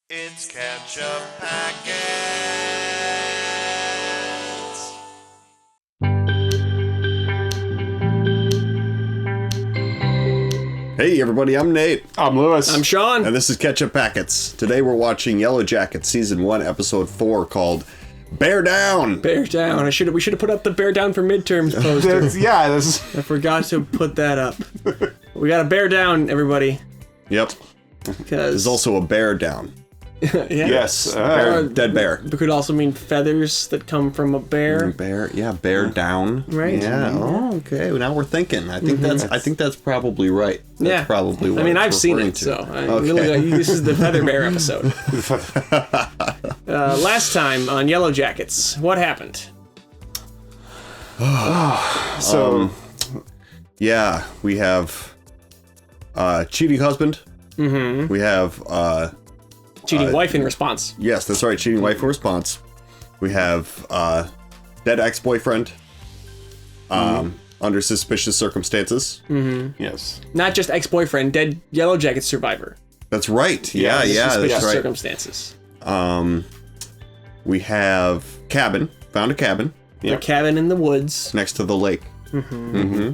It's Ketchup Packets. Hey everybody, I'm Nate. I'm Lewis. I'm Sean. And this is Ketchup Packets. Today we're watching Yellowjackets Season 1, Episode 4 called Bear Down! Bear down. We should have put up the bear down for midterms poster. I forgot to put that up. We gotta bear down, everybody. Yep. There's also a bear down. Yeah. Yes. Dead bear. It could also mean feathers that come from a bear. Bear down. Right. Yeah. Oh, okay. Now we're thinking. I think that's probably right. That's Yeah. probably what I mean, it's I've seen referring it, to. so Okay. this is the feather bear episode. Last time on Yellowjackets, what happened? Yeah, we have cheating husband. Mm-hmm. We have Cheating wife in response. yes, that's right, cheating wife in response. We have dead ex-boyfriend under suspicious circumstances. Mm-hmm. Yes. Not just ex-boyfriend, dead Yellowjackets survivor. That's right. Yeah, Suspicious that's right. circumstances. We have cabin. Found a cabin A cabin in the woods. next to the lake. Mm-hmm.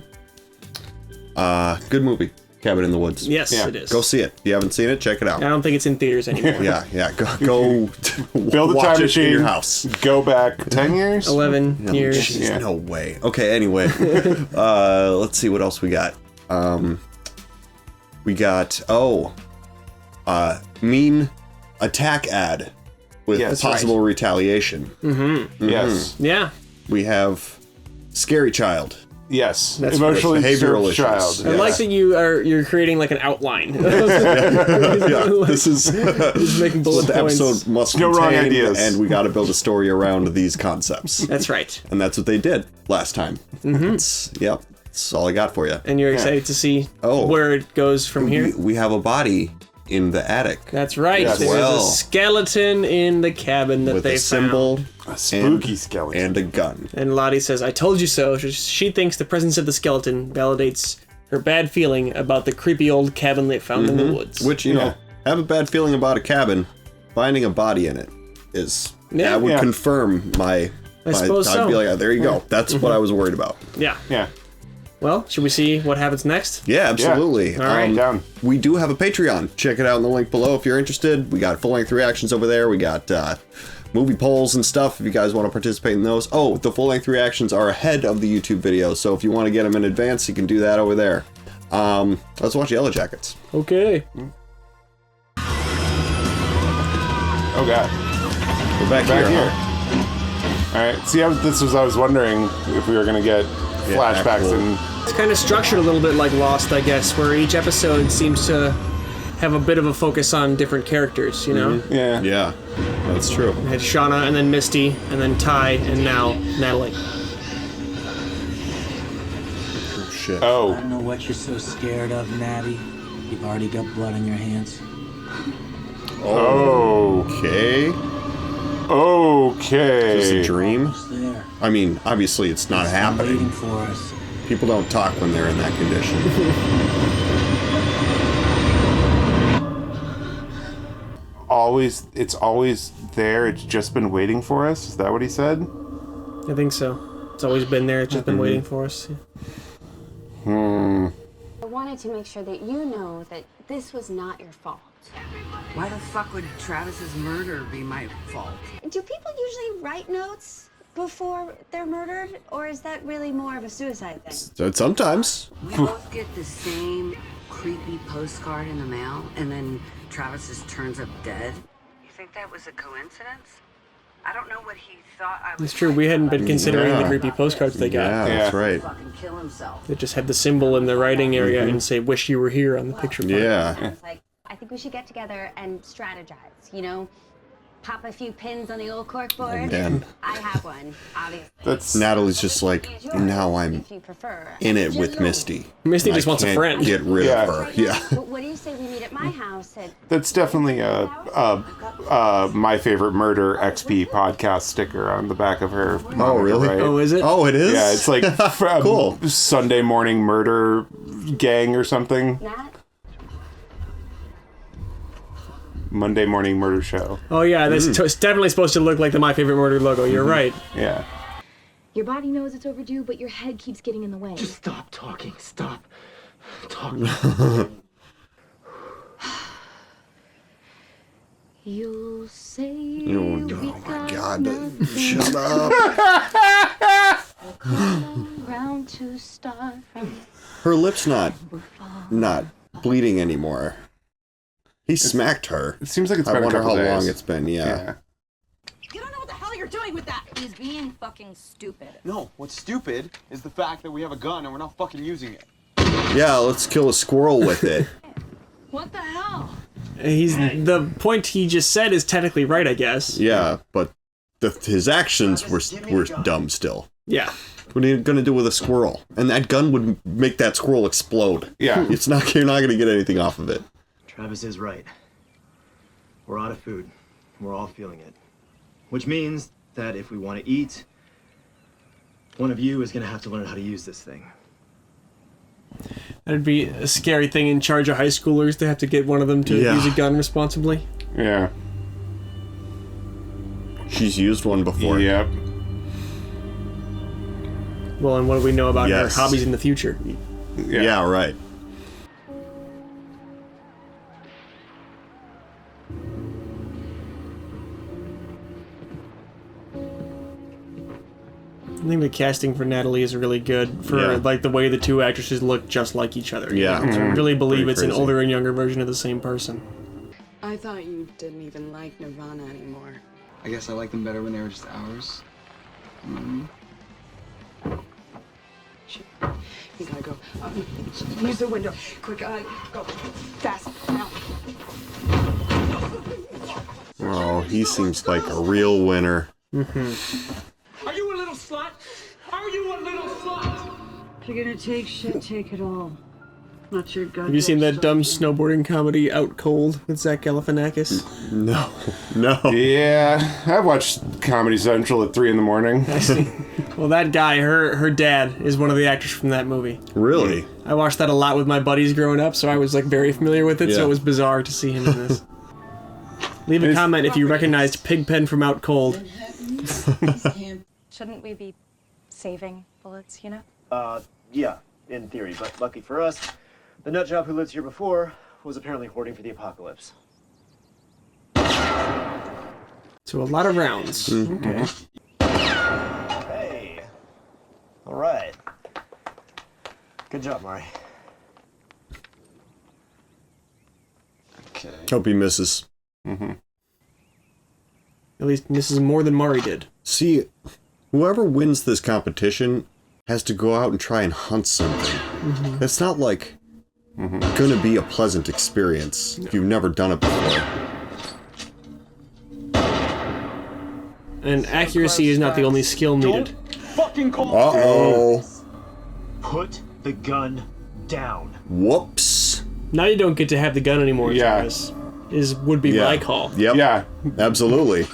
Good movie. Cabin in the Woods. Yes, Yeah. it is. Go see it. If you haven't seen it, check it out. I don't think it's in theaters anymore. Yeah. Go Build a watch time it machine. in your house. Go back 10 years? 11 No, years. jeez, Yeah. no way. Okay, anyway. Let's see what else we got. We got mean attack ad with Yes, possible retaliation. Yes. Yeah. We have scary child. Yes. That's Emotionally behavioral disturbed child. issues. I Yeah. like that you're creating like an outline. Yeah, this is Just making bullet the points. episode must No wrong contain, ideas. and we got to build a story around these concepts. That's right. And that's what they did last time. That's all I got for you. And you're excited to see where it goes from here. We have a body in the attic That's right. Yes. There's Well. a skeleton in the cabin that with they a symbol A spooky skeleton. and a gun. And Lottie says, "I told you so." She thinks the presence of the skeleton validates her bad feeling about the creepy old cabin they found in the woods. Which, you know, have a bad feeling about a cabin, finding a body in it is that would Yeah. confirm my suppose I'd so. be like, there you go. That's what I was worried about. Yeah. Yeah. Well, should we see what happens next? Yeah, absolutely. All right. Down. We do have a Patreon. Check it out in the link below if you're interested. We got full-length reactions over there. We got movie polls and stuff if you guys want to participate in those. Oh, the full-length reactions are ahead of the YouTube videos, so if you want to get them in advance, you can do that over there. Let's watch Yellowjackets. Okay. Oh, God. We're back Back here. here. Huh? All right. See, I was wondering if we were going to get flashbacks cool. and... It's kind of structured a little bit like Lost, I guess, where each episode seems to have a bit of a focus on different characters, you know? Yeah. Yeah, that's true. We had Shauna, and then Misty, and then Ty, and now Natalie. Oh, shit. I Oh. don't know what you're so scared of, Natty. You've already got blood on your hands. Okay. Okay. Is this a dream? Almost there. I mean, obviously it's not Waiting happening. for us. People don't talk when they're in that condition. It's always there. It's just been waiting for us. Is that what he said? I think so. It's always been there. It's just been waiting for us. I wanted to make sure that you know that this was not your fault. Why the fuck would Travis's murder be my fault? Do people usually write notes before they're murdered, or is that really more of a suicide thing? So sometimes. We both get the same creepy postcard in the mail, and then Travis just turns up dead. You think that was a coincidence? I don't know what he thought I was. It's true, we hadn't been considering the Yeah. creepy postcards they got. Yeah, that's Yeah. right. Fucking kill himself. They just had the symbol in the writing area and say, "Wish you were here" on the picture part. Yeah. It's like, I think we should get together and strategize, you know? Pop a few pins on the old corkboard. Man. I have one, obviously. That's... Natalie's just like, now I'm If you prefer. in it with Misty. Misty And just I wants a can't friend. Get rid Yeah. of her. Yeah. But what do you say we meet at my house at That's definitely a My Favorite Murder XP podcast sticker on the back of her monitor, Oh, really? right? Oh, is it? Oh, it is? Yeah, it's like Cool. Sunday morning murder gang or something. Nat? Monday Morning Murder Show. Oh yeah, this it's definitely supposed to look like the My Favorite Murder logo. You're right. Yeah. Your body knows it's overdue, but your head keeps getting in the way. Just stop talking. Stop talking. You'll say Oh my God! Shut up. Round to start from. Her lip's not bleeding anymore. He smacked her. It seems like it's been I a wonder couple how days. long it's been. Yeah. You don't know what the hell you're doing with that. He's being fucking stupid. No, what's stupid is the fact that we have a gun and we're not fucking using it. Yeah, let's kill a squirrel with it. What the hell? The point he just said is technically right, I guess. Yeah, but his actions were dumb still. Yeah. What are you gonna do with a squirrel? And that gun would make that squirrel explode. Yeah. You're not gonna get anything off of it. Travis is right. We're out of food. We're all feeling it. Which means that if we want to eat, one of you is gonna have to learn how to use this thing. That'd be a scary thing in charge of high schoolers to have to get one of them to use a gun responsibly. Yeah. She's used one before. Yep. Well, and what do we know about Yes. her hobbies in the future? Yeah, right. I think the casting for Natalie is really good for like the way the two actresses look just like each other. Yeah. I really believe Pretty it's an crazy. older and younger version of the same person. I thought you didn't even like Nirvana anymore. I guess I liked them better when they were just ours. Shit. You gotta go. Use the window. Quick, go. Fast. Now. Oh, he seems like a real winner. Are you a little slut? Are you a little slut? If you're gonna take shit, take it all. Not your gut. Have you seen that dumb snowboarding comedy Out Cold with Zach Galifianakis? No. Yeah, I've watched Comedy Central at 3 in the morning. I see. Well, that guy, her dad, is one of the actors from that movie. Really? I watched that a lot with my buddies growing up, so I was like very familiar with it. So it was bizarre to see him in this. Leave a comment if you recognized Pigpen from Out Cold. Shouldn't we be saving bullets, you know? Yeah, in theory, but lucky for us, the nutjob who lived here before was apparently hoarding for the apocalypse. So a lot of rounds. Okay. Hey. All right. Good job, Mari. Okay. Hope he misses. At least misses more than Mari did. See, whoever wins this competition has to go out and try and hunt something. It's not like gonna be a pleasant experience if you've never done it before. And accuracy is not the only skill needed. Fucking call. Uh-oh. Put the gun down. Whoops. Now you don't get to have the gun anymore, Yeah. Travis. Would be my call. Yep. Yeah. Absolutely.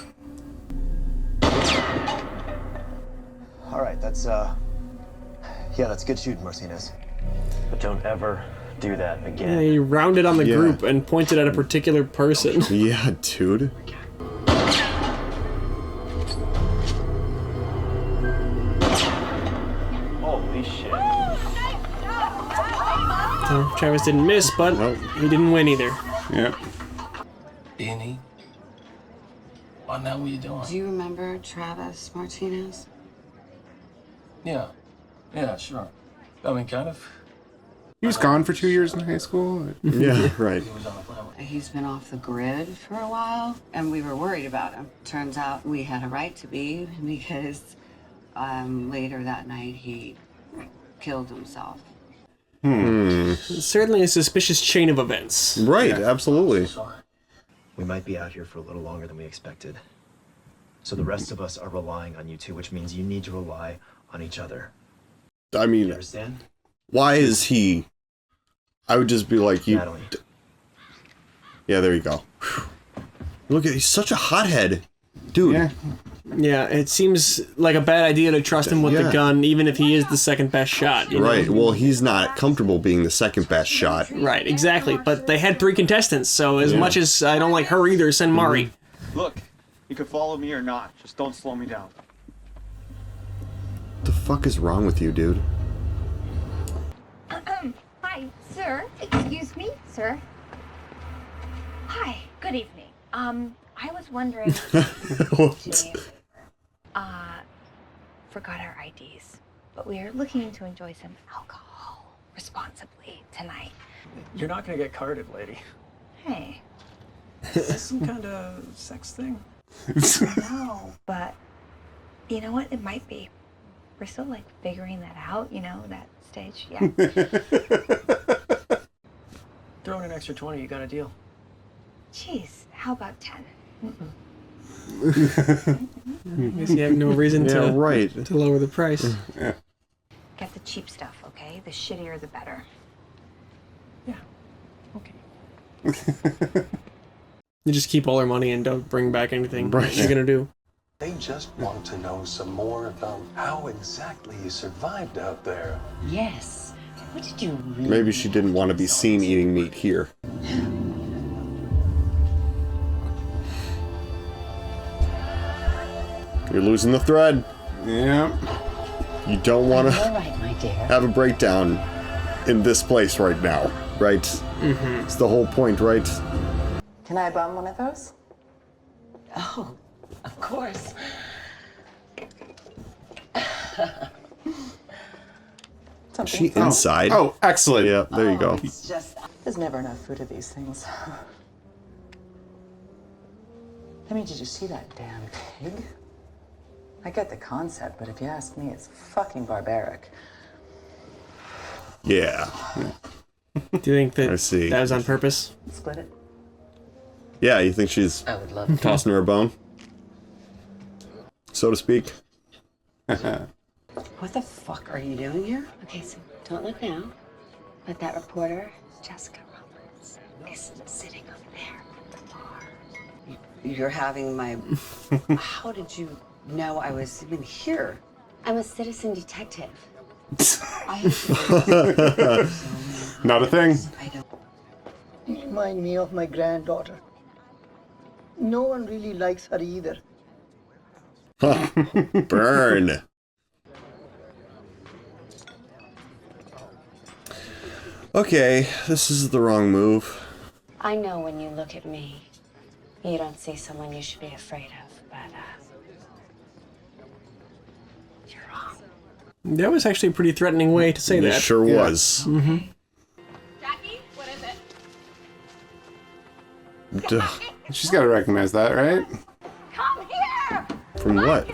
All right, that's good shooting, Martinez. But don't ever do that Yeah, again. he rounded on the group and pointed at a particular person. Yeah, dude. Holy shit. So Travis didn't miss, but he didn't win either. Yep. Beanie? What now? What you doing? Do you remember Travis Martinez? Yeah. Yeah, sure. I mean, kind of. He was gone for 2 years in high school. Yeah, right. He's been off the grid for a while, and we were worried about him. Turns out we had a right to be, because later that night he killed himself. Certainly a suspicious chain of events. Right, absolutely. We might be out here for a little longer than we expected. So the rest of us are relying on you two, which means you need to rely on each other. I mean, You understand? why is he... I would just be like, you... Natalie. Yeah, there you go. Whew. Look at, he's such a hothead. Dude, Yeah, it seems like a bad idea to trust him with the gun, even if he is the second best shot. You know? Right, well, he's not comfortable being the second best shot. Right, exactly. But they had 3 contestants, so as much as I don't like her either, send Mari. Look, you can follow me or not. Just don't slow me down. What the fuck is wrong with you, dude? Hi, sir. Excuse me, sir. Hi, good evening. I was wondering... forgot our IDs, but we are looking to enjoy some alcohol responsibly tonight. You're not gonna get carded, lady. Hey. Is this some kind of sex thing? No, but you know what? It might be. We're still like figuring that out, you know, that stage. Yeah. Throw in an extra 20, you got a deal. Jeez, how about 10? I guess you have no reason to lower the price. Yeah. Get the cheap stuff, okay? The shittier the better. Yeah. Okay. You just keep all her money and don't bring back anything. Right. What are you gonna do? They just want to know some more about how exactly you survived out there. Yes. What did you really... Maybe she didn't want to be seen eating meat here. You're losing the thread. Yeah. You don't want to All right, my dear. have a breakdown in this place right now, right? Mm-hmm. It's the whole point, right? Can I bum one of those? Oh, of course. She inside? Oh, excellent. Yeah, there you go. It's just, there's never enough food of these things. I mean, did you see that damn pig? I get the concept, but if you ask me, it's fucking barbaric. Yeah. Do you think that I see. that was on purpose? Split it. Yeah, you think she's I would love to. tossing her a bone? So to speak? What the fuck are you doing here? Okay, so don't look now, but that reporter, Jessica Roberts, is sitting over there at the bar. You're having my... How did you know I was even here? I'm a citizen detective. Not a thing. You remind me of my granddaughter. No one really likes her either. Burn. Okay, this is the wrong move. I know when you look at me, you don't see someone you should be afraid of, but you're wrong. That was actually a pretty threatening way to say It that. sure was. Mm-hmm. Jackie, what is it? Duh. She's got to recognize that, right? Come here! From what?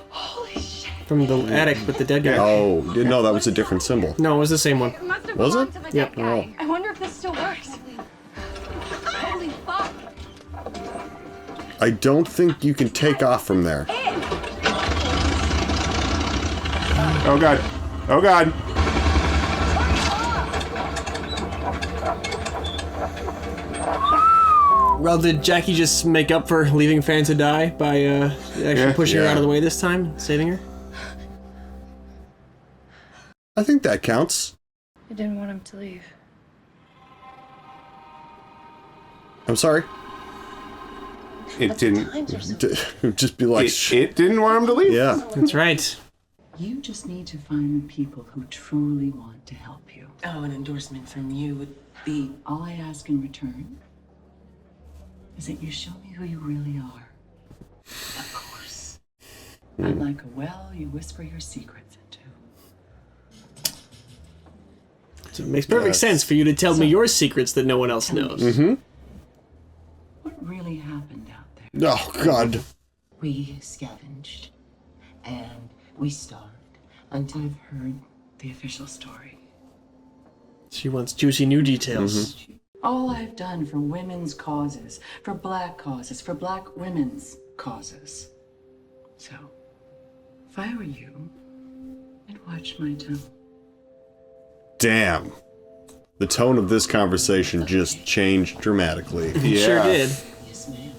Holy shit. From the attic with the dead guy. Oh, didn't know that was a different symbol. No, it was the same one. It must have Was belonged it? to the Yep. dead guy. I wonder if this still works. Holy fuck. I don't think you can take off from there. Oh god. Oh god. Well, did Jackie just make up for leaving Fan to die by actually pushing her out of the way this time, saving her? I think that counts. I didn't want him to leave. I'm sorry. It didn't. Just be like, it didn't want him to leave. Yeah. That's right. You just need to find the people who truly want to help you. Oh, an endorsement from you would be... All I ask in return is that you show me who you really are. Of course. I'm like a well you whisper your secrets into. So it makes perfect sense for you to tell me your secrets that no one else knows. Mm-hmm. What really happened out there? Oh, God. We scavenged and we starved until I've heard the official story. She wants juicy new details. Mm-hmm. All I've done for women's causes, for black causes, for black women's causes. So, if I were you, I'd watch my tone. Damn. The tone of this conversation just changed dramatically. It sure did. Yes, ma'am.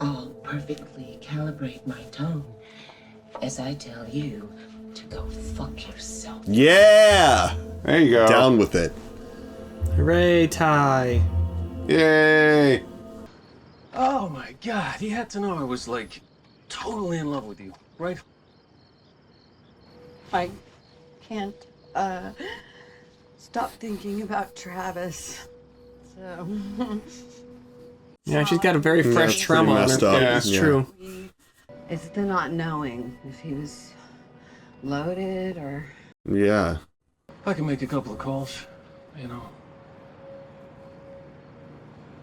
I'll perfectly calibrate my tone as I tell you to go fuck yourself. Yeah! There you go. Down with it. Hooray, Ty. Yay! Oh my god, he had to know I was like totally in love with you, right? I can't stop thinking about Travis. So Yeah, she's got a very fresh trauma on her. Yeah, it's true. it's the not knowing if he was loaded or. Yeah. I can make a couple of calls, you know.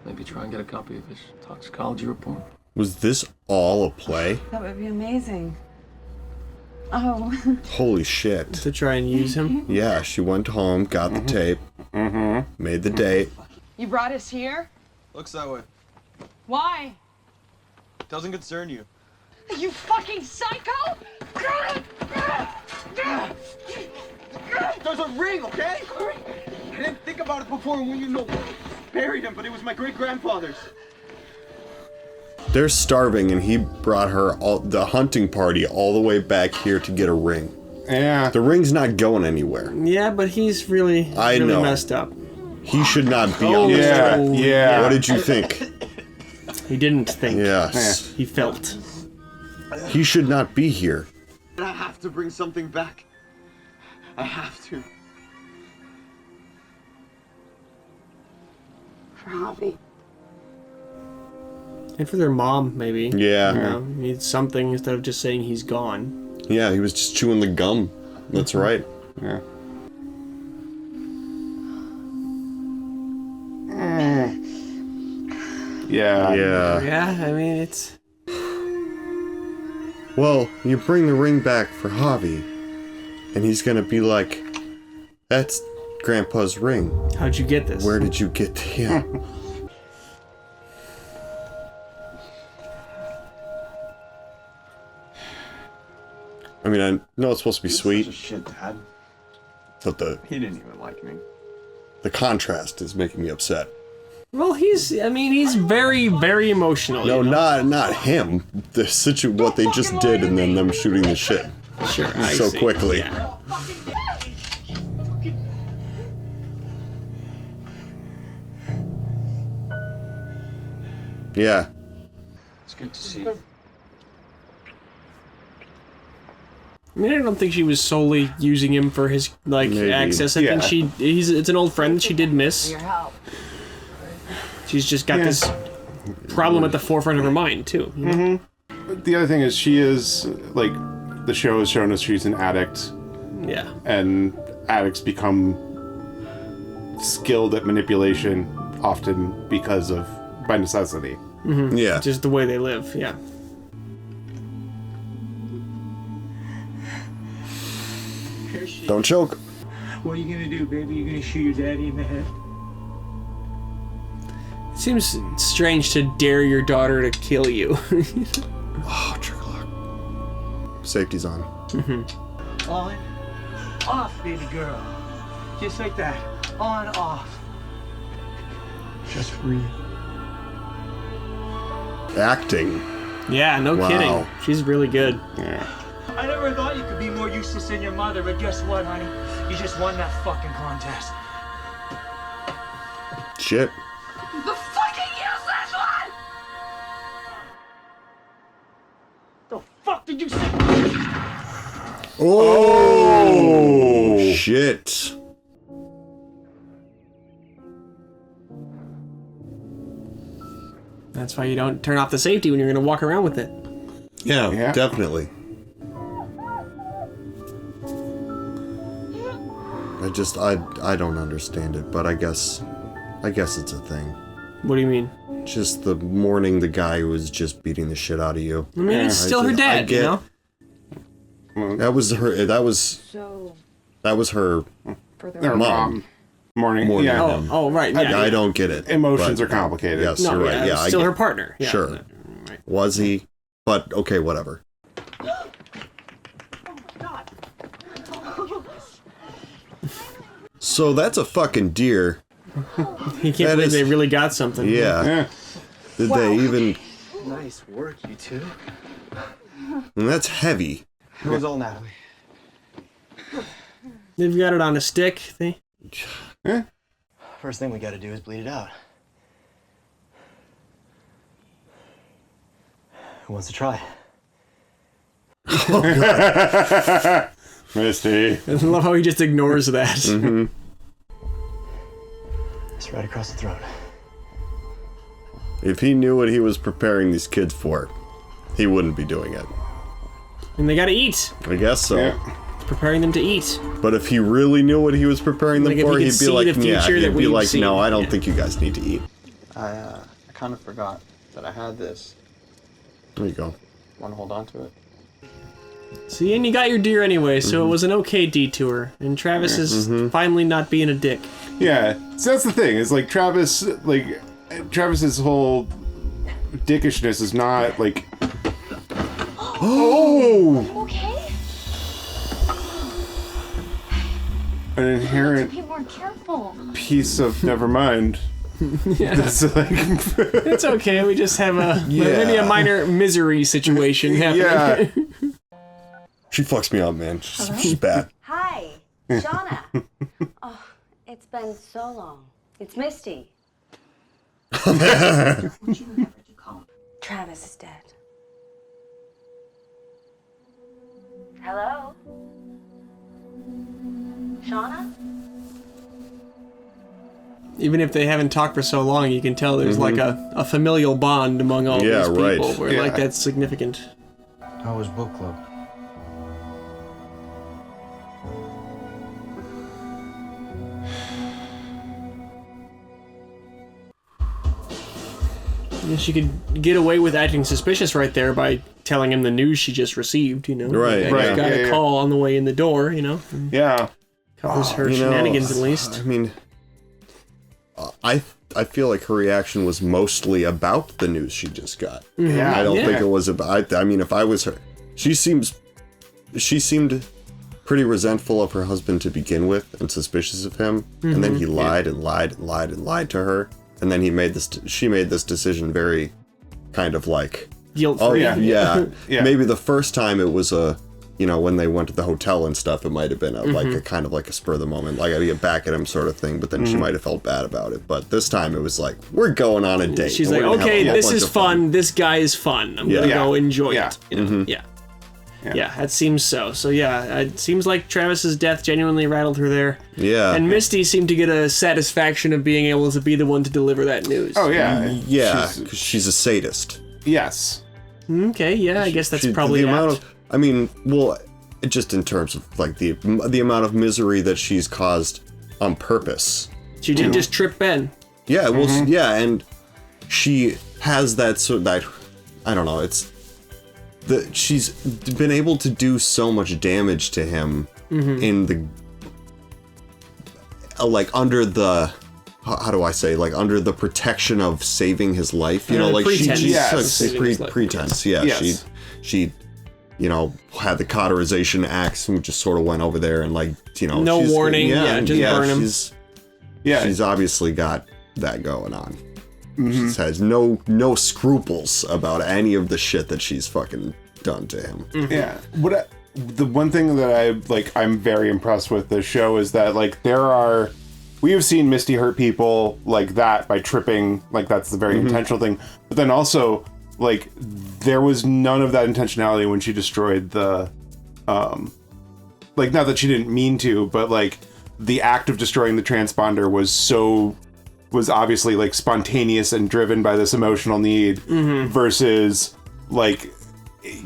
Maybe try and get a copy of his toxicology report. Was this all a play? That would be amazing. Oh. Holy shit. To try and use him? Yeah, she went home, got the tape, made the date. You brought us here? Looks that way. Why? Doesn't concern you. You fucking psycho! There's a ring, okay? I didn't think about it before when you buried him, but it was my great-grandfather's. They're starving, and he brought her the hunting party all the way back here to get a ring. Yeah. The ring's not going anywhere. Yeah, but he's really messed up. He should not be on this trip. Yeah. What did you think? He didn't think. Yes. He felt. He should not be here. I have to bring something back. I have to. For Javi. And for their mom, maybe. Yeah. You know, needs something instead of just saying he's gone. Yeah, he was just chewing the gum. That's right. Yeah. Yeah. Yeah. Yeah, I mean, it's... Well, you bring the ring back for Javi, and he's gonna be like, that's Grandpa's ring. How'd you get this? Where did you get yeah. I mean, I know it's supposed to be sweet, Shit, Dad. but He didn't even like me. the contrast is making me upset. Well, he's very, very emotional. No, you know? not him. The what they just did, and then them shooting the shit. Sure, I so see. quickly. Yeah. Yeah. It's good to see you. I mean, I don't think she was solely using him for his Maybe. access. I think it's an old friend that she did miss. Your help. She's just got this problem at the forefront of her mind too. You know? But the other thing is, she is like, the show has shown us she's an addict. Yeah. And addicts become skilled at manipulation often by necessity. Mm-hmm. Yeah. Just the way they live. Yeah. Don't choke. What are you gonna do, baby? You gonna shoot your daddy in the head? It seems strange to dare your daughter to kill you. Oh, trick lock. Safety's on. Mm-hmm. On, off, baby girl. Just like that. On, off. Just breathe. Acting. Yeah, no Wow. kidding. She's really good. Yeah. I never thought you could be more useless than your mother, but guess what, honey? You just won that fucking contest. Shit. The fucking useless one! The fuck did you say? Oh, shit. That's why you don't turn off the safety when you're going to walk around with it. Yeah, definitely. I don't understand it, but I guess it's a thing. What do you mean? Just the mourning the guy who was just beating the shit out of you. I mean, it's still her dad, you know? That was her. That was her. Her mom. Mourning. Yeah. Oh, right. Yeah, I don't get it. Emotions but are complicated. Yes, No, you're right. Yeah, it's still I her get, partner. Yeah. Sure. Right. Was he? But okay, whatever. So that's a fucking deer. He can't believe they really got something. Yeah. Did they even? Nice work, you two. And that's heavy. It was all Natalie. They've got it on a stick. First thing we gotta do is bleed it out. Who wants to try? Oh, God. Misty. I love how he just ignores that. Mm-hmm. It's right across the throat. If he knew what he was preparing these kids for, he wouldn't be doing it. And they gotta eat. I guess so. Yeah. Preparing them to eat. But if he really knew what he was preparing them Like, if for, he he'd could be see like, the future he'd that be we've like, seen. no, I don't Yeah. think you guys need to eat. I kind of forgot that I had this. There you go. Want to hold on to it? See, and you got your deer anyway, so it was an okay detour. And Travis is finally not being a dick. Yeah, so that's the thing. Is like Travis's whole dickishness is not like. Oh. Okay. An inherent Be more careful. piece of never mind. Yeah. That's like It's okay, we just have maybe a minor misery situation happening. Yeah. She fucks me up, man. She's bad. Hi, Shauna. Oh, it's been so long. It's Misty. Travis is dead. Hello? Shauna? Even if they haven't talked for so long, you can tell there's like a familial bond among all these people right. where like that's significant. How was book club? Yeah, she could get away with acting suspicious right there by telling him the news she just received, you know. Right, She right. got a call on the way in the door, you know. Yeah. Covers her You know, shenanigans at least. I mean, I feel like her reaction was mostly about the news she just got. Yeah. I don't think it was about. I mean, if I was her, she seemed pretty resentful of her husband to begin with and suspicious of him, and then he lied and lied and lied and lied to her, and then she made this decision very kind of like guilt-free. Yeah. Maybe the first time it was when they went to the hotel and stuff, it might have been like a kind of like a spur of the moment, like I gotta get back at him sort of thing, but then she might have felt bad about it. But this time it was like, we're going on a date. She's and like, we're gonna have okay, a whole this bunch is of fun. This guy is fun. I'm gonna go enjoy Yeah. it. You know? Yeah, that seems so. So yeah, it seems like Travis's death genuinely rattled her there. Yeah. And Misty seemed to get a satisfaction of being able to be the one to deliver that news. Oh yeah. Yeah, because she's a sadist. Yes. Okay, yeah, I guess that's probably the amount apt. of. I mean, well, just in terms of like the amount of misery that she's caused on purpose. She didn't just trip Ben. Yeah, well, and she has that I don't know. It's she's been able to do so much damage to him in the under the. How do I say, like, under the protection of saving his life, you know, like pretense. pretense, yeah. Yes. She had the cauterization axe and just sort of went over there and like, No she's, warning, just burn him. She's obviously got that going on. She has no scruples about any of the shit that she's fucking done to him. Yeah. The one thing that I'm very impressed with this show is that like we have seen Misty hurt people like that by tripping, like that's the very intentional thing. But then also, like, there was none of that intentionality when she destroyed the, like, not that she didn't mean to, but like the act of destroying the transponder was obviously like spontaneous and driven by this emotional need versus like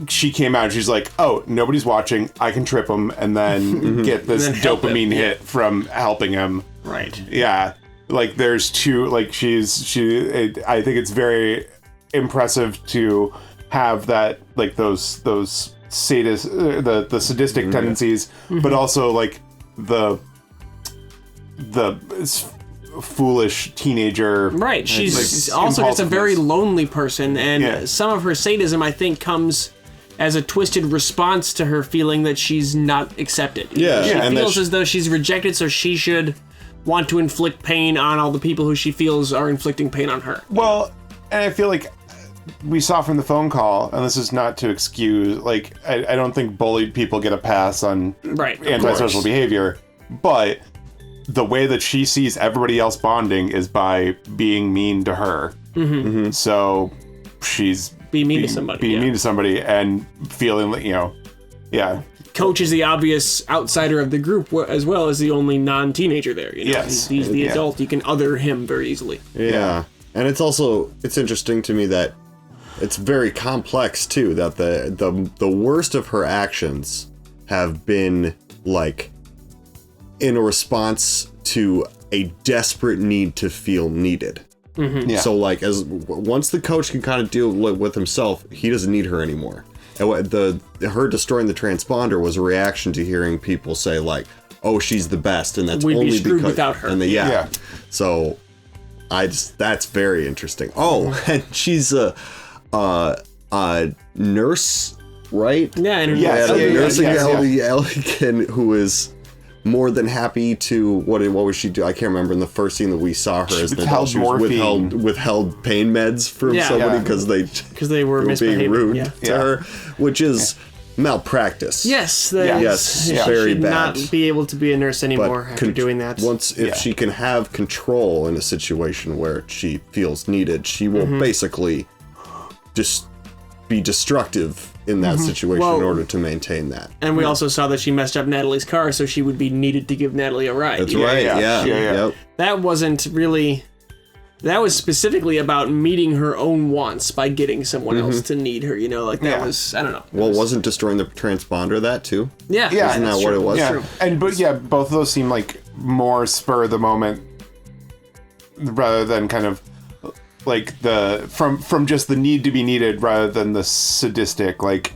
she came out and she's like, oh, nobody's watching, I can trip him and then get this dopamine hit from helping him. Right. Yeah. Like there's two, like I think it's very impressive to have that, like those sadist, the sadistic tendencies, but also like the foolish teenager. Right. She's also just a very lonely person, and some of her sadism, I think, comes as a twisted response to her feeling that she's not accepted. Yeah. She and feels as though she's rejected, so she should want to inflict pain on all the people who she feels are inflicting pain on her. Well, and I feel like we saw from the phone call, and this is not to excuse, like, I don't think bullied people get a pass on antisocial behavior, but the way that she sees everybody else bonding is by being mean to her. Mm-hmm. So she's being mean to somebody and feeling like, yeah. Coach is the obvious outsider of the group, as well as the only non-teenager there. Yes. He's the adult. You can other him very easily. Yeah. And it's interesting to me that it's very complex too, that the worst of her actions have been like in a response to a desperate need to feel needed. Mm-hmm. Yeah. So like once the coach can kind of deal with himself, he doesn't need her anymore. And her destroying the transponder was a reaction to hearing people say like, "Oh, she's the best," and that's We'd only be screwed because without her. And Yeah. So that's very interesting. Oh, and she's a nurse, right? Yeah, and nursing Ellie, who is more than happy to what was she do? I can't remember in the first scene that we saw her as an adult. She was withheld pain meds from somebody because they were being rude to Yeah. her, which is malpractice. Yes, very should bad. not be able to be a nurse anymore after doing that. If she can have control in a situation where she feels needed, she will basically just be destructive in that situation in order to maintain that. And we also saw that she messed up Natalie's car, so she would be needed to give Natalie a ride. That's right. Yeah. Yep. That wasn't really. That was specifically about meeting her own wants by getting someone else to need her. That was, I don't know. Well, wasn't destroying the transponder that too? Yeah. Isn't that what it was? Yeah. Both of those seem like more spur of the moment rather than kind of like from just the need to be needed rather than the sadistic. Like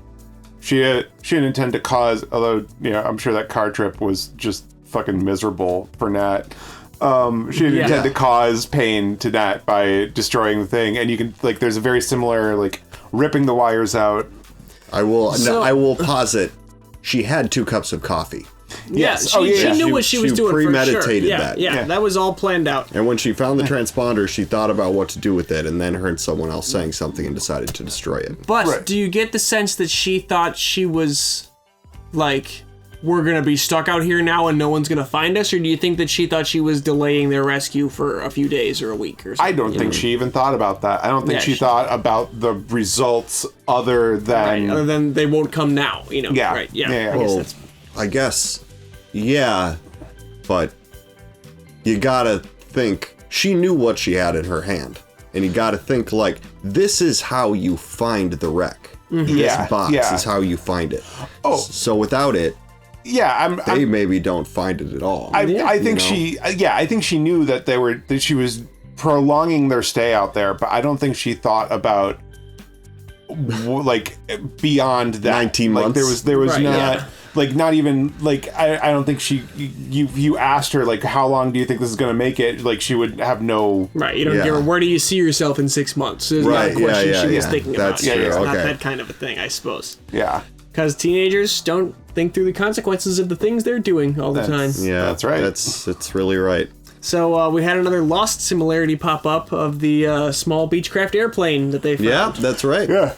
she didn't intend to cause, although I'm sure that car trip was just fucking miserable for Nat. She didn't intend to cause pain to Nat by destroying the thing, and you can there's a very similar ripping the wires out. I will posit she had 2 cups of coffee. Yes. She knew what she was doing. Premeditated for sure. that. Yeah, that was all planned out. And when she found the transponder, she thought about what to do with it, and then heard someone else saying something and decided to destroy it. But do you get the sense that she thought she was like, we're gonna be stuck out here now and no one's gonna find us, or do you think that she thought she was delaying their rescue for a few days or a week or something? I don't think she even thought about that. I don't think she thought about the results other than they won't come now. Yeah. Right. Yeah. Yeah. I guess, but you gotta think she knew what she had in her hand, and you gotta think this is how you find the wreck. Mm-hmm. This box is how you find it. Oh, so without it, they maybe don't find it at all. I think she knew that she was prolonging their stay out there, but I don't think she thought about beyond that. 19 months. There was not. Not even I don't think you asked her how long do you think this is going to make it, she would have no you don't give her where do you see yourself in 6 months. There's not a question she was thinking That's about. True. It's okay. not that kind of a thing, I suppose. Yeah, because teenagers don't think through the consequences of the things they're doing all the time. Yeah, that's right. That's really right. So we had another Lost similarity pop up of the small Beechcraft airplane that they found. Yeah, that's right. Yeah.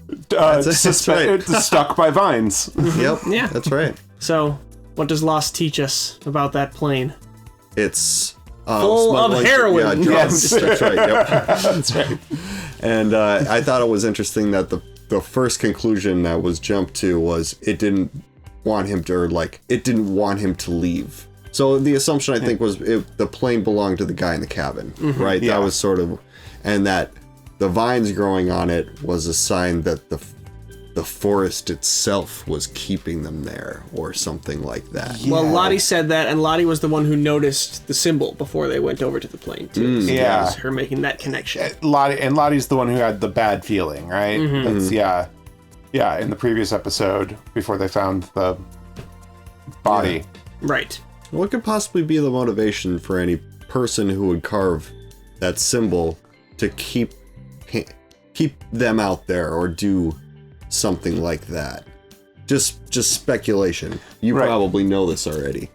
It's stuck by vines. Yep. Yeah. That's right. So, what does Lost teach us about that plane? It's full of heroin. Yes. That's right. Yep. That's right. And I thought it was interesting that the first conclusion that was jumped to was it didn't want him to leave. So the assumption I think was the plane belonged to the guy in the cabin, right? Yeah. That was sort of, and that the vines growing on it was a sign that the forest itself was keeping them there, or something like that. Well, Lottie said that, and Lottie was the one who noticed the symbol before they went over to the plane too. So that was her making that connection. Lottie's the one who had the bad feeling, right? Mm-hmm. That's in the previous episode before they found the body. Right. What could possibly be the motivation for any person who would carve that symbol to keep them out there or do something like that? Just speculation. You probably know this already.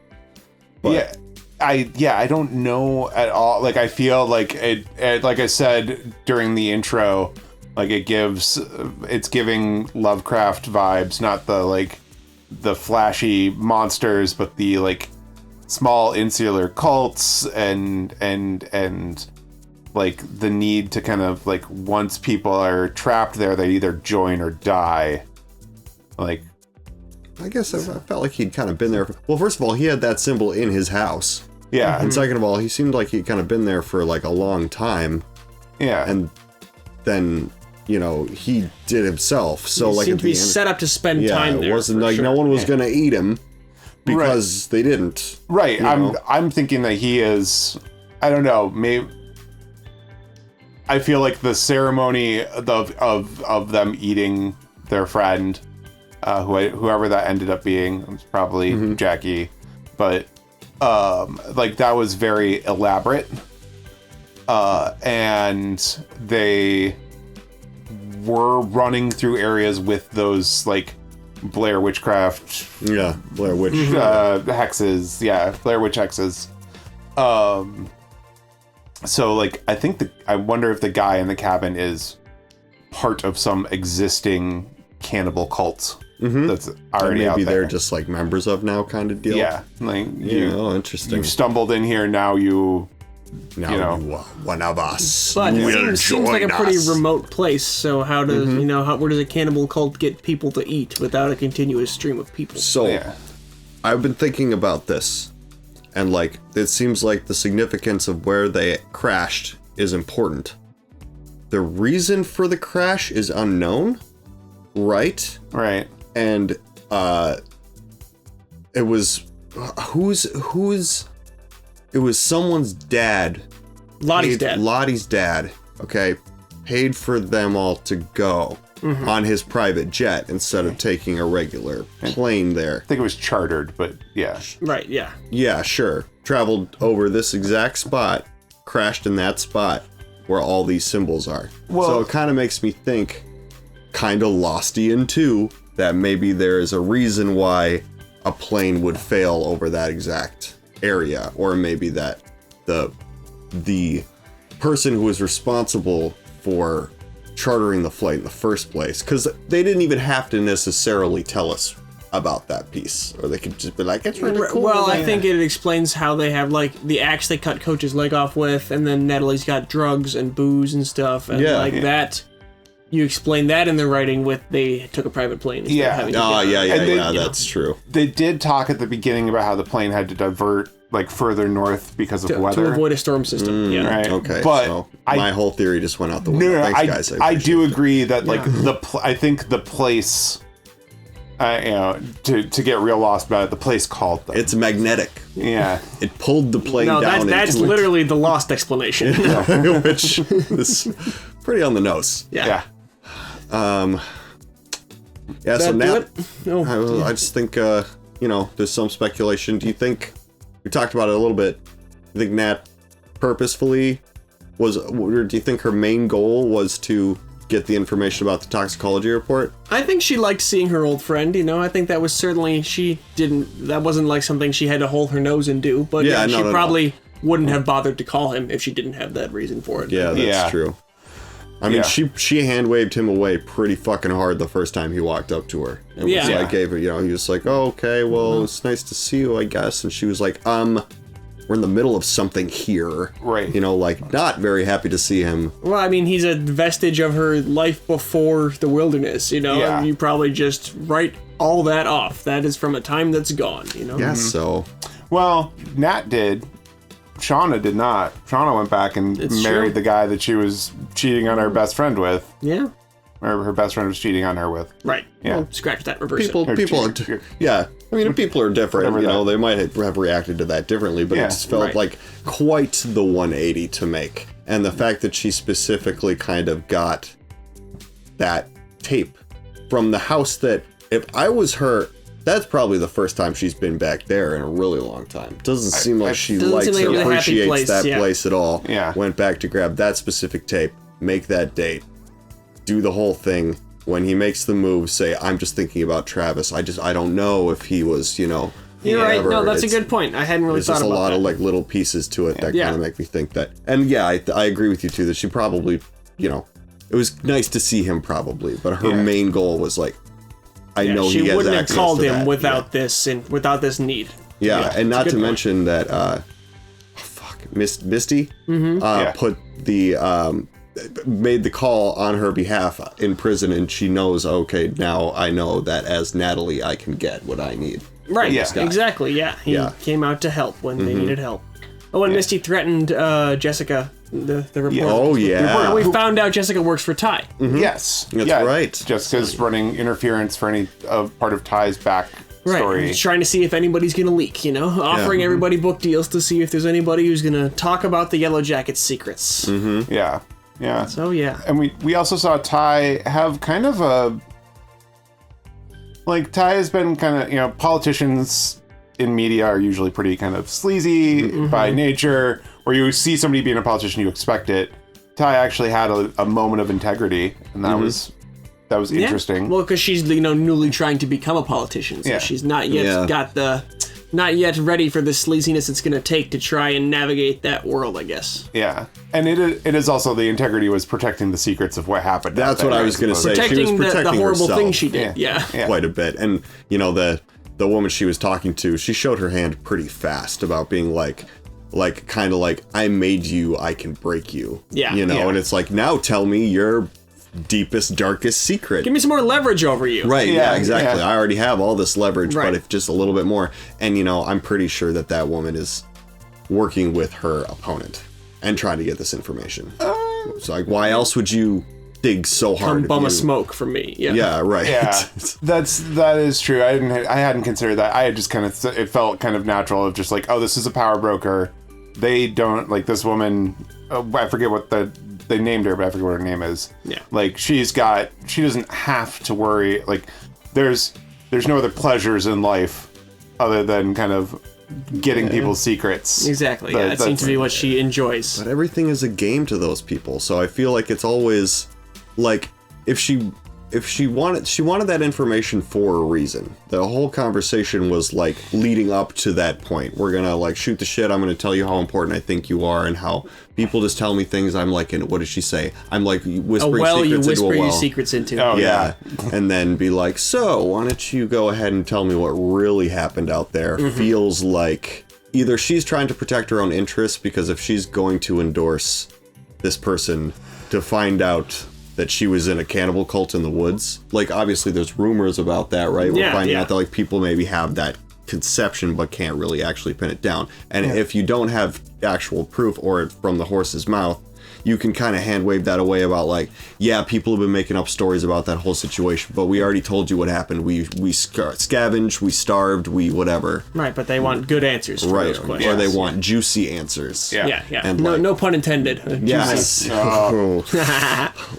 But I don't know at all. I feel like it, like I said during the intro, Like it's giving Lovecraft vibes, not the flashy monsters, but the like small insular cults and like the need to kind of like once people are trapped there, they either join or die. Like, I guess I felt like he'd kind of been there. Well, first of all, he had that symbol in his house. Yeah. And second of all, he seemed like he'd kind of been there for like a long time. Yeah. And then, you know, he did himself. So he like seemed to be set up to spend time there. It wasn't like no one was going to eat him because they didn't. Right. You know? I'm thinking that he is, I don't know, maybe I feel like the ceremony of them eating their friend, whoever that ended up being, it was probably Jackie, but like that was very elaborate, and they were running through areas with those like Blair Witchcraft, Blair Witch hexes, Blair Witch hexes. So like I wonder if the guy in the cabin is part of some existing cannibal cult that's already out there. Maybe they're just like members of now kind of deal. Yeah, like interesting. You stumbled in here, now you are one of us. But it seems like a pretty remote place. So how does where does a cannibal cult get people to eat without a continuous stream of people? So I've been thinking about this. And, like, it seems like the significance of where they crashed is important. The reason for the crash is unknown, right? Right. And, it was... It was someone's dad. Lottie's dad, okay? Paid for them all to go on his private jet instead of taking a regular plane there. I think it was chartered, but yeah. Right, yeah. Yeah, sure. Traveled over this exact spot, crashed in that spot where all these symbols are. Well, so it kind of makes me think, kind of Lostian too, that maybe there is a reason why a plane would fail over that exact area, or maybe that the person who was responsible for chartering the flight in the first place, because they didn't even have to necessarily tell us about that piece, or they could just be like, it's really cool. Well, I think it explains how they have like the axe they cut Coach's leg off with, and then Natalie's got drugs and booze and stuff, and that you explain that in the writing with they took a private plane. That's true. They did talk at the beginning about how the plane had to divert like further north because of weather to avoid a storm system. Right. Okay, but so my whole theory just went out the window. No, Thanks, guys. I do agree that like I think the place, to get real lost about it, the place called them. It's magnetic. Yeah, it pulled the plane down. No, that's literally the lost explanation. Which is pretty on the nose. Yeah. So Nat, I just think there's some speculation. Do you think we talked about it a little bit? Do you think Nat purposefully or do you think her main goal was to get the information about the toxicology report? I think she liked seeing her old friend, I think that was certainly, that wasn't like something she had to hold her nose and do, but she probably wouldn't have bothered to call him if she didn't have that reason for it. Yeah, that's true. I mean, she hand waved him away pretty fucking hard the first time he walked up to her. And was like, gave her, he was like, oh, okay, well, it's nice to see you, I guess. And she was like, we're in the middle of something here. Right. Not very happy to see him. Well, I mean, he's a vestige of her life before the wilderness, and you probably just write all that off. That is from a time that's gone, Yes, so. Well, Nat did. Shauna did not. Shauna went back and married the guy that she was cheating on her best friend with. Yeah. Or her best friend was cheating on her with. Right. Yeah. Well, scratch that, reverse people it. People are different. They might have reacted to that differently, but it just felt like quite the 180 to make. And the fact that she specifically kind of got that tape from the house that, if I was her, that's probably the first time she's been back there in a really long time. Doesn't seem like she likes or appreciates that place at all. Yeah. Went back to grab that specific tape, make that date, do the whole thing. When he makes the move, say, I'm just thinking about Travis. I don't know if he was, You're right. No, that's a good point. I hadn't really thought about that. There's just a lot of like little pieces to it that kind of make me think that. And I agree with you too, that she probably, it was nice to see him probably, but her main goal was like, I know she he has wouldn't have access called to him that. without this and without this need. Yeah, and not to point. mention that Misty put the made the call on her behalf in prison, and she knows, okay, now I know that as Natalie I can get what I need. Right, exactly, He came out to help when they needed help. Oh, and Misty threatened Jessica, the reporter. Oh, yeah. And we found out Jessica works for Ty. Yes. That's right. Jessica's running interference for any part of Ty's back story. He's trying to see if anybody's going to leak, offering everybody book deals to see if there's anybody who's going to talk about the Yellowjackets secrets. Yeah. Yeah. So, yeah. And we also saw Ty have kind of a... Like, Ty has been kind of, politicians in media are usually pretty kind of sleazy by nature. Where you see somebody being a politician, you expect it. Ty actually had a moment of integrity, and that was interesting. Well, because she's newly trying to become a politician, so she's not yet not yet ready for the sleaziness it's going to take to try and navigate that world, I guess. Yeah, and it is also the integrity was protecting the secrets of what happened. That's what I was going to say. She was protecting the horrible herself. thing she did. Yeah. Quite a bit, and the woman she was talking to, she showed her hand pretty fast about being like kind of like, I made you, I can break you. Yeah. And it's like, now tell me your deepest, darkest secret. Give me some more leverage over you. Right, yeah, exactly. I already have all this leverage, but if just a little bit more. And, I'm pretty sure that woman is working with her opponent and trying to get this information. It's like, why else would you dig so hard? Come bum a smoke from me. Yeah. Yeah, right. Yeah, that is true. I hadn't considered that. I had just kind of, it felt kind of natural of just like, oh, this is a power broker. They don't, like, this woman, I forget what they named her, but I forget what her name is. Yeah. Like, she doesn't have to worry. Like, there's no other pleasures in life other than kind of getting people's secrets. Exactly. That seems to be what she enjoys. But everything is a game to those people. So I feel like it's always like, if she wanted that information for a reason. The whole conversation was like leading up to that point. We're gonna like shoot the shit. I'm gonna tell you how important I think you are, and how people just tell me things. I'm like, and what did she say? I'm like whispering secrets into a well. You secrets into. Oh yeah. And then be like, so why don't you go ahead and tell me what really happened out there? Feels like either she's trying to protect her own interests, because if she's going to endorse this person to find out that she was in a cannibal cult in the woods, like, obviously there's rumors about that, right? We're finding out that like people maybe have that conception but can't really actually pin it down. And if you don't have actual proof or from the horse's mouth, you can kind of hand wave that away about like, yeah, people have been making up stories about that whole situation, but we already told you what happened. We scavenged, we starved, we whatever. Right, but they want good answers for those questions. Or they want juicy answers. Yeah. And no pun intended. Yes.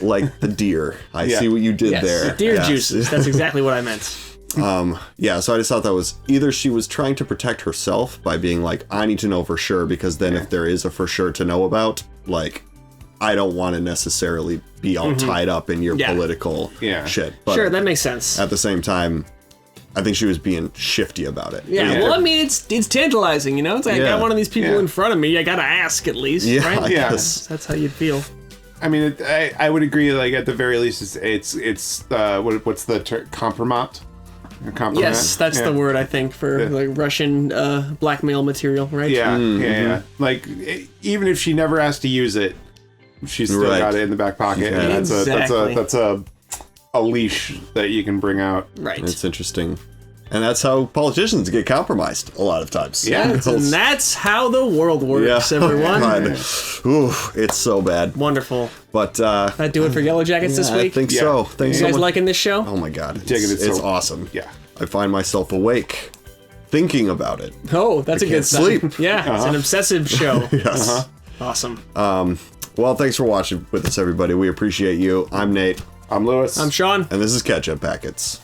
Like the deer. I see what you did there. Deer juices. That's exactly what I meant. So I just thought that was either she was trying to protect herself by being like, I need to know for sure, because then if there is a for sure to know about, like, I don't want to necessarily be all tied up in your political shit. But sure, that makes sense. At the same time, I think she was being shifty about it. Yeah, well, I mean, it's tantalizing, It's like, I got one of these people in front of me. I gotta ask at least, right? Yeah. That's how you'd feel. I mean, I would agree. Like, at the very least, it's what's the term? Compromat. Yes, that's the word, I think, for like Russian blackmail material, right? Yeah. Like, even if she never has to use it, she's still got it in the back pocket. And that's a leash that you can bring out. Right. It's interesting. And that's how politicians get compromised a lot of times. Yeah, and that's how the world works, everyone. Ooh, it's so bad. Wonderful. But that do it for Yellowjackets this week? I think so. Thanks you so guys much. liking this show? Oh my god, it's awesome. Yeah, I find myself awake thinking about it. Oh, that's a good sign. Sleep. Yeah, it's an obsessive show. Yes. Awesome. Well, thanks for watching with us, everybody. We appreciate you. I'm Nate. I'm Lewis. I'm Sean. And this is Ketchup Packets.